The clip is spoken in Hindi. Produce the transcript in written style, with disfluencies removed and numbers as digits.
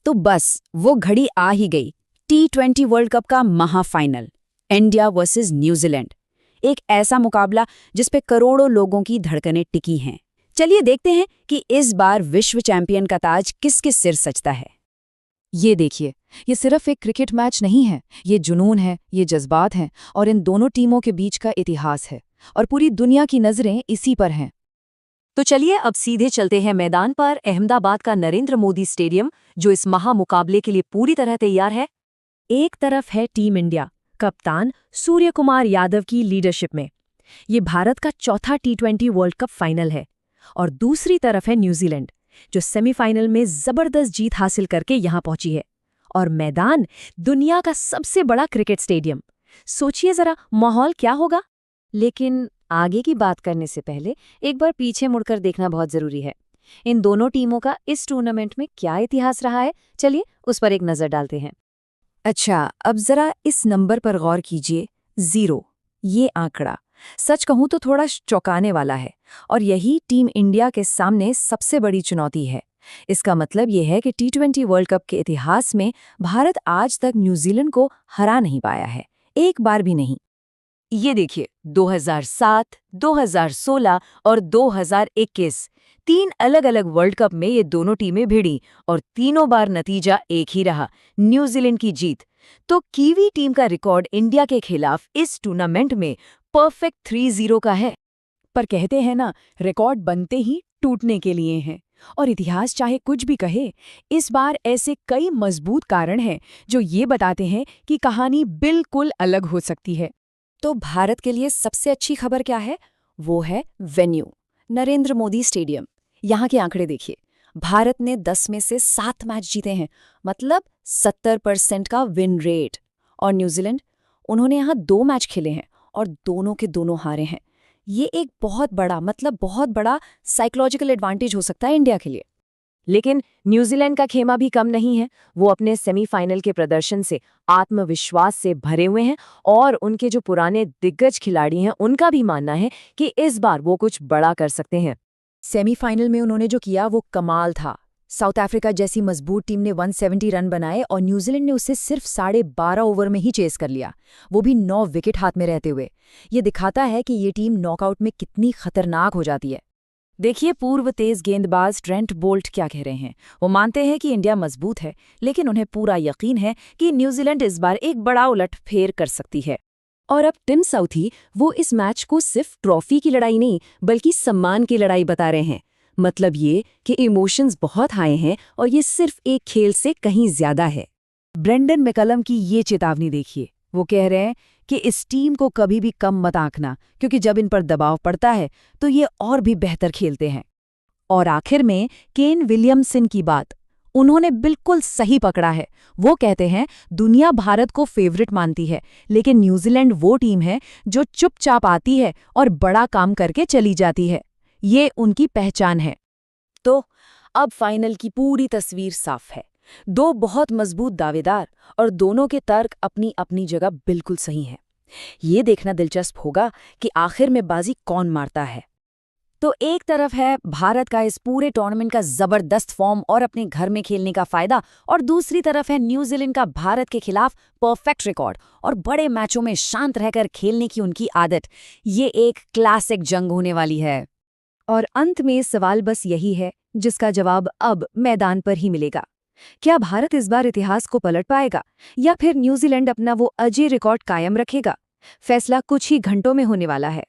तो बस वो घड़ी आ ही गई। T20 वर्ल्ड कप का महाफाइनल, इंडिया वर्सेस न्यूजीलैंड। एक ऐसा मुकाबला जिस पे करोड़ों लोगों की धड़कनें टिकी हैं। चलिए देखते हैं कि इस बार विश्व चैंपियन का ताज किसके सिर सजता है। ये देखिए, ये सिर्फ एक क्रिकेट मैच नहीं है, ये जुनून है, ये जज्बात हैं और इन दोनों टीमों के बीच का इतिहास है और पूरी दुनिया की नज़रें इसी पर हैं। तो चलिए अब सीधे चलते हैं मैदान पर, अहमदाबाद का नरेंद्र मोदी स्टेडियम, जो इस महामुकाबले के लिए पूरी तरह तैयार है। एक तरफ है टीम इंडिया, कप्तान सूर्य कुमार यादव की लीडरशिप में। ये भारत का चौथा T20 वर्ल्ड कप फाइनल है। और दूसरी तरफ है न्यूजीलैंड, जो सेमीफाइनल में जबरदस्त जीत हासिल करके यहां पहुंची है। और मैदान दुनिया का सबसे बड़ा क्रिकेट स्टेडियम। सोचिए जरा माहौल क्या होगा। लेकिन आगे की बात करने से पहले एक बार पीछे मुड़कर देखना बहुत जरूरी है। इन दोनों टीमों का इस टूर्नामेंट में क्या इतिहास रहा है, चलिए उस पर एक नजर डालते हैं। अच्छा, अब जरा इस नंबर पर गौर कीजिए, 0। ये आंकड़ा सच कहूं तो थोड़ा चौंकाने वाला है और यही टीम इंडिया के सामने सबसे बड़ी चुनौती है। इसका मतलब ये है कि T20 वर्ल्ड कप के इतिहास में भारत आज तक न्यूजीलैंड को हरा नहीं पाया है, एक बार भी नहीं। ये देखिए, 2007, 2016 और 2021 तीन अलग अलग वर्ल्ड कप में ये दोनों टीमें भिड़ी और तीनों बार नतीजा एक ही रहा, न्यूजीलैंड की जीत। तो कीवी टीम का रिकॉर्ड इंडिया के खिलाफ इस टूर्नामेंट में परफेक्ट 3-0 का है। पर कहते हैं ना, रिकॉर्ड बनते ही टूटने के लिए हैं। और इतिहास चाहे कुछ भी कहे, इस बार ऐसे कई मजबूत कारण हैं जो ये बताते हैं कि कहानी बिल्कुल अलग हो सकती है। तो भारत के लिए सबसे अच्छी खबर क्या है? वो है वेन्यू, नरेंद्र मोदी स्टेडियम। यहाँ के आंकड़े देखिए, भारत ने 10 में से 7 मैच जीते हैं, मतलब 70% का विन रेट। और न्यूजीलैंड, उन्होंने यहाँ 2 मैच खेले हैं और दोनों के दोनों हारे हैं। ये एक बहुत बड़ा साइकोलॉजिकल एडवांटेज हो सकता है इंडिया के लिए। लेकिन न्यूजीलैंड का खेमा भी कम नहीं है। वो अपने सेमीफाइनल के प्रदर्शन से आत्मविश्वास से भरे हुए हैं और उनके जो पुराने दिग्गज खिलाड़ी हैं, उनका भी मानना है कि इस बार वो कुछ बड़ा कर सकते हैं। सेमीफाइनल में उन्होंने जो किया वो कमाल था। साउथ अफ्रीका जैसी मजबूत टीम ने 170 रन बनाए और न्यूजीलैंड ने उसे सिर्फ 12.5 ओवर में ही चेस कर लिया, वो भी 9 विकेट हाथ में रहते हुए। ये दिखाता है कि ये टीम नॉकआउट में कितनी खतरनाक हो जाती है। देखिए, पूर्व तेज गेंदबाज ट्रेंट बोल्ट क्या कह रहे हैं। वो मानते हैं कि इंडिया मजबूत है, लेकिन उन्हें पूरा यकीन है कि न्यूजीलैंड इस बार एक बड़ा उलटफेर कर सकती है। और अब टिम साउथी वो इस मैच को सिर्फ ट्रॉफी की लड़ाई नहीं, बल्कि सम्मान की लड़ाई बता रहे हैं। मतलब ये कि इमोशंस बहुत हाई हैं और ये सिर्फ एक खेल से कहीं ज्यादा है। ब्रेंडन मैकलम की ये चेतावनी देखिए, वो कह रहे हैं कि इस टीम को कभी भी कम मत आंकना, क्योंकि जब इन पर दबाव पड़ता है तो ये और भी बेहतर खेलते हैं। और आखिर में केन विलियमसन की बात, उन्होंने बिल्कुल सही पकड़ा है। वो कहते हैं दुनिया भारत को फेवरेट मानती है, लेकिन न्यूजीलैंड वो टीम है जो चुपचाप आती है और बड़ा काम करके चली जाती है। ये उनकी पहचान है। तो अब फाइनल की पूरी तस्वीर साफ है। 2 बहुत मजबूत दावेदार और दोनों के तर्क अपनी अपनी जगह बिल्कुल सही हैं। ये देखना दिलचस्प होगा कि आखिर में बाजी कौन मारता है। तो एक तरफ है भारत का इस पूरे टूर्नामेंट का जबरदस्त फॉर्म और अपने घर में खेलने का फायदा, और दूसरी तरफ है न्यूजीलैंड का भारत के खिलाफ परफेक्ट रिकॉर्ड और बड़े मैचों में शांत रहकर खेलने की उनकी आदत। ये एक क्लासिक जंग होने वाली है। और अंत में सवाल बस यही है, जिसका जवाब अब मैदान पर ही मिलेगा। क्या भारत इस बार इतिहास को पलट पाएगा या फिर न्यूजीलैंड अपना वो अजय रिकॉर्ड कायम रखेगा? फैसला कुछ ही घंटों में होने वाला है।